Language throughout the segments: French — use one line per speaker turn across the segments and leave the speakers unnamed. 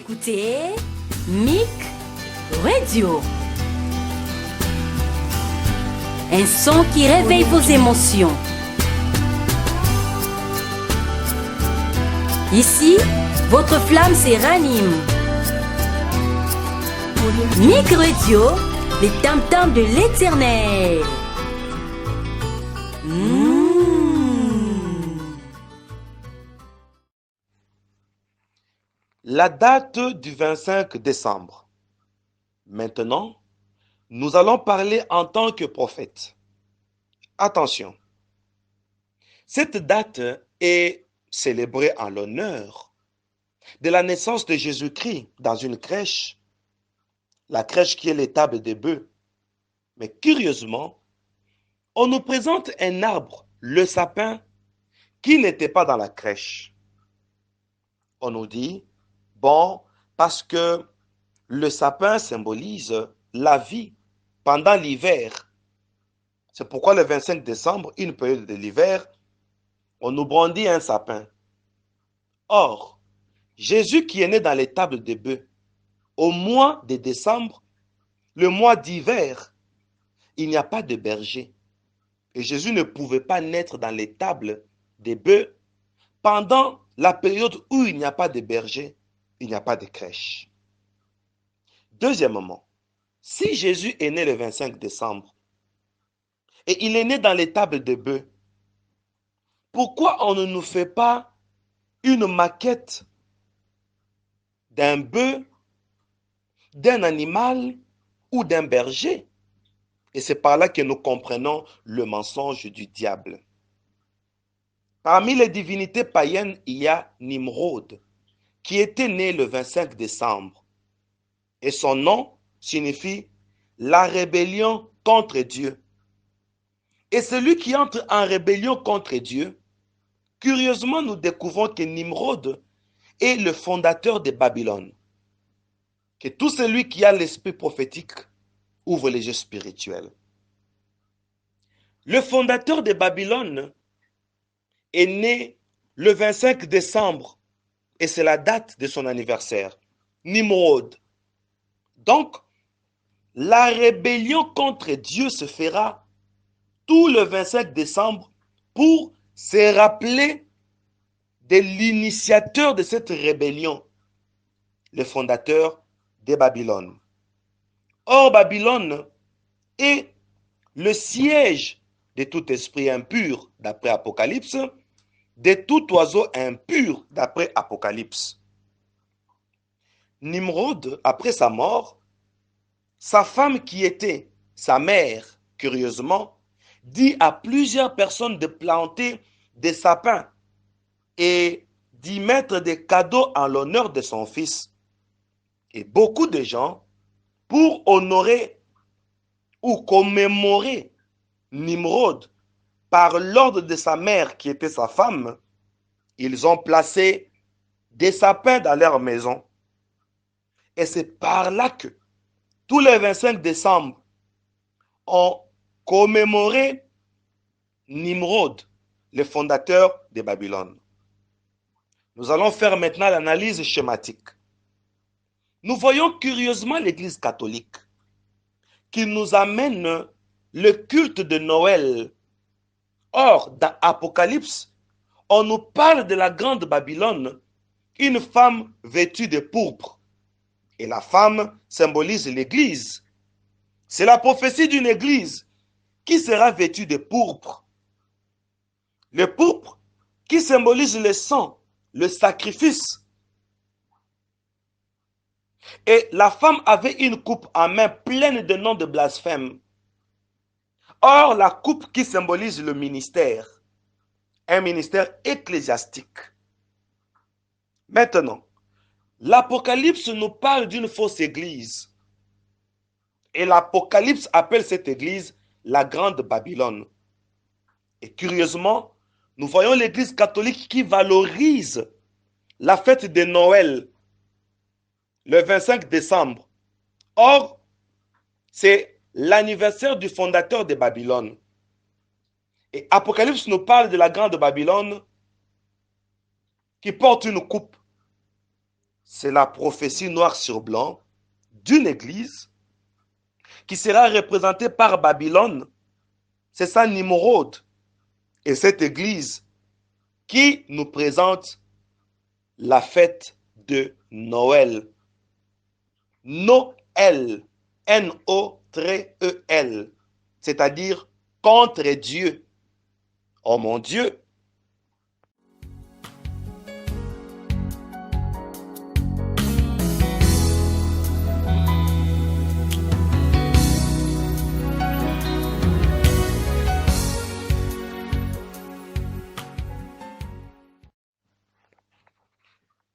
écoutez Mic Radio. Un son qui réveille vos émotions. Ici, votre flamme se ranime. Mic Radio, les tam-tams de l'Éternel.
La date du 25 décembre. Maintenant, nous allons parler en tant que prophète. Attention, cette date est célébrée en l'honneur de la naissance de Jésus-Christ dans une crèche, la crèche qui est l'étable des bœufs. Mais curieusement, on nous présente un arbre, le sapin, qui n'était pas dans la crèche. On nous dit, bon, parce que le sapin symbolise la vie pendant l'hiver. C'est pourquoi le 25 décembre, une période de l'hiver, on nous brandit un sapin. Or, Jésus qui est né dans l'étable des bœufs, au mois de décembre, le mois d'hiver, il n'y a pas de berger. Et Jésus ne pouvait pas naître dans l'étable des bœufs pendant la période où il n'y a pas de berger, il n'y a pas de crèche. Deuxièmement, si Jésus est né le 25 décembre et il est né dans l'étable des bœufs, pourquoi on ne nous fait pas une maquette d'un bœuf, d'un animal ou d'un berger? Et c'est par là que nous comprenons le mensonge du diable. Parmi les divinités païennes, il y a Nimrod, qui était né le 25 décembre. Et son nom signifie la rébellion contre Dieu. Et celui qui entre en rébellion contre Dieu, curieusement, nous découvrons que Nimrod est le fondateur de Babylone. Que tout celui qui a l'esprit prophétique ouvre les yeux spirituels. Le fondateur de Babylone est né le 25 décembre et c'est la date de son anniversaire, Nimrod. Donc, la rébellion contre Dieu se fera tout le 25 décembre pour se rappeler de l'initiateur de cette rébellion, le fondateur de Babylone. Or, Babylone est le siège de tout esprit impur, d'après Apocalypse, de tout oiseau impur, d'après Apocalypse. Nimrod, après sa mort, sa femme qui était sa mère, curieusement, dit à plusieurs personnes de planter des sapins et d'y mettre des cadeaux en l'honneur de son fils. Et beaucoup de gens, pour honorer ou commémorer Nimrod par l'ordre de sa mère qui était sa femme, ils ont placé des sapins dans leur maison. Et c'est par là que tous les 25 décembre, on commémorait Nimrod, le fondateur de Babylone. Nous allons faire maintenant l'analyse schématique. Nous voyons curieusement l'Église catholique qui nous amène le culte de Noël. Or, dans Apocalypse, on nous parle de la grande Babylone, une femme vêtue de pourpre. Et la femme symbolise l'Église. C'est la prophétie d'une Église qui sera vêtue de pourpre. Le pourpre qui symbolise le sang, le sacrifice. Et la femme avait une coupe en main pleine de noms de blasphème. Or, la coupe qui symbolise le ministère, un ministère ecclésiastique. Maintenant, l'Apocalypse nous parle d'une fausse église. Et l'Apocalypse appelle cette église la Grande Babylone. Et curieusement, nous voyons l'église catholique qui valorise la fête de Noël le 25 décembre. Or, c'est l'anniversaire du fondateur de Babylone. Et Apocalypse nous parle de la grande Babylone qui porte une coupe. c'est la prophétie noir sur blanc d'une église qui sera représentée par Babylone. C'est ça Nimrod. Et cette église qui nous présente la fête de Noël. Noël, N-O-E-L, c'est-à-dire contre Dieu. Oh mon Dieu!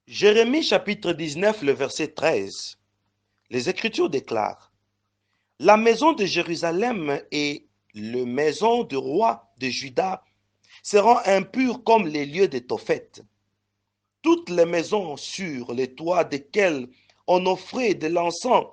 Jérémie chapitre 19, le verset 13. Les Écritures déclarent: la maison de Jérusalem et la maison du roi de Juda seront impures comme les lieux de Tophet. Toutes les maisons sur les toits desquelles on offrait de l'encens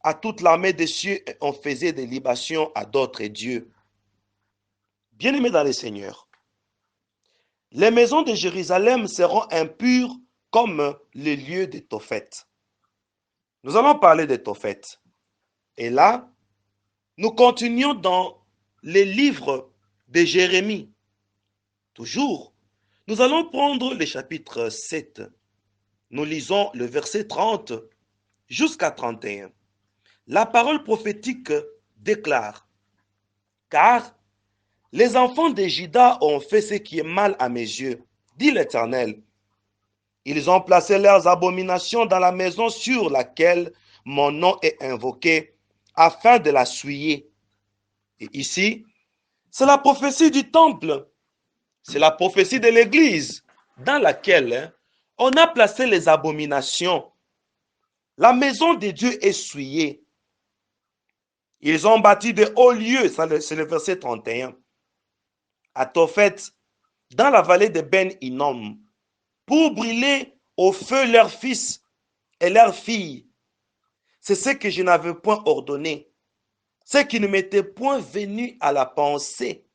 à toute l'armée des cieux et on faisait des libations à d'autres dieux. Bien-aimés dans le Seigneur, les maisons de Jérusalem seront impures comme les lieux de Tophet. Nous allons parler de Tophet. Et là, nous continuons dans les livres de Jérémie. Toujours, nous allons prendre le chapitre 7. Nous lisons le verset 30 jusqu'à 31. La parole prophétique déclare: car les enfants de Juda ont fait ce qui est mal à mes yeux, dit l'Éternel. Ils ont placé leurs abominations dans la maison sur laquelle mon nom est invoqué, afin de la souiller. Et ici, c'est la prophétie du temple, c'est la prophétie de l'église, dans laquelle on a placé les abominations. La maison de Dieu est souillée. Ils ont bâti de hauts lieux, c'est le verset 31, à Tophet, dans la vallée de Ben-Hinnom, pour brûler au feu leurs fils et leurs filles. C'est ce que je n'avais point ordonné, ce qui ne m'était point venu à la pensée.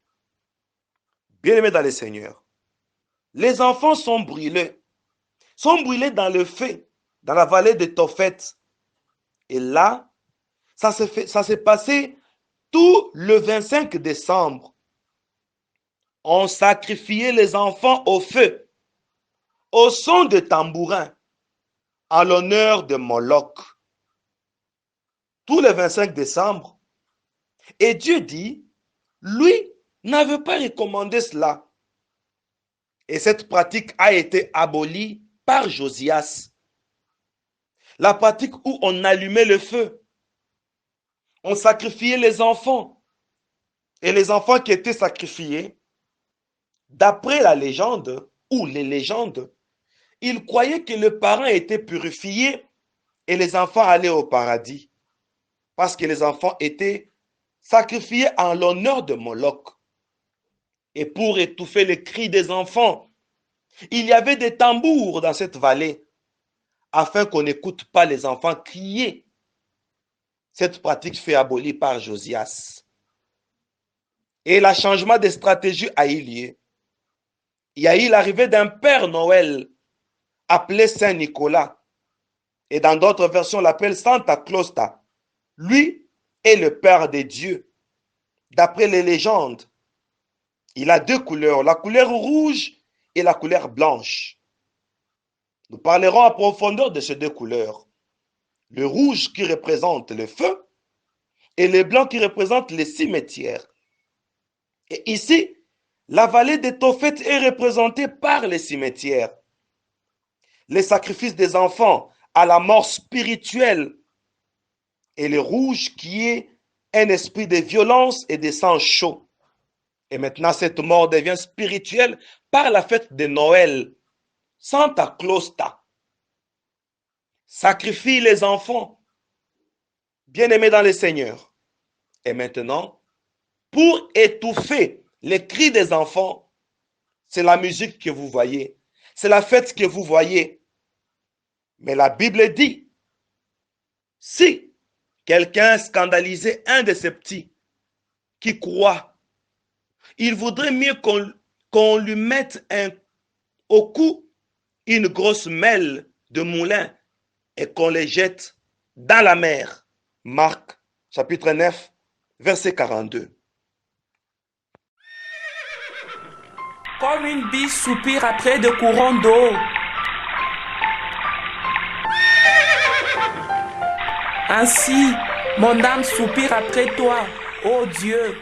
Bien-aimés dans le Seigneur, les enfants sont brûlés dans le feu, dans la vallée de Tophet. Et là, ça s'est passé tout le 25 décembre. On sacrifiait les enfants au feu, au son de tambourin, en l'honneur de Moloch. Tout le 25 décembre. Et Dieu dit, lui n'avait pas recommandé cela. Et cette pratique a été abolie par Josias. La pratique où on allumait le feu, on sacrifiait les enfants. Et les enfants qui étaient sacrifiés, d'après la légende ou les légendes, ils croyaient que le parent était purifié et les enfants allaient au paradis. Parce que les enfants étaient sacrifiés en l'honneur de Moloch. Et pour étouffer les cris des enfants, il y avait des tambours dans cette vallée, afin qu'on n'écoute pas les enfants crier. Cette pratique fut abolie par Josias. Et le changement de stratégie a eu lieu. Il y a eu l'arrivée d'un Père Noël, appelé Saint Nicolas. Et dans d'autres versions, on l'appelle Santa Clausta. Lui est le Père des dieux. D'après les légendes, il a deux couleurs, la couleur rouge et la couleur blanche. Nous parlerons en profondeur de ces deux couleurs. Le rouge qui représente le feu et le blanc qui représente les cimetières. Et ici, la vallée de Tophet est représentée par les cimetières. Les sacrifices des enfants à la mort spirituelle et le rouge qui est un esprit de violence et de sang chaud. Et maintenant, cette mort devient spirituelle par la fête de Noël. Santa Clausta sacrifie les enfants, bien-aimés dans le Seigneur. Et maintenant, pour étouffer les cris des enfants, c'est la musique que vous voyez, c'est la fête que vous voyez. Mais la Bible dit, si quelqu'un scandalisait un de ses petits qui croit, il vaudrait mieux qu'on lui mette au cou une grosse mêle de moulin et qu'on les jette dans la mer. Marc, chapitre 9, verset 42.
Comme une biche soupire après de courants d'eau. Ainsi, mon âme soupire après toi, ô Dieu.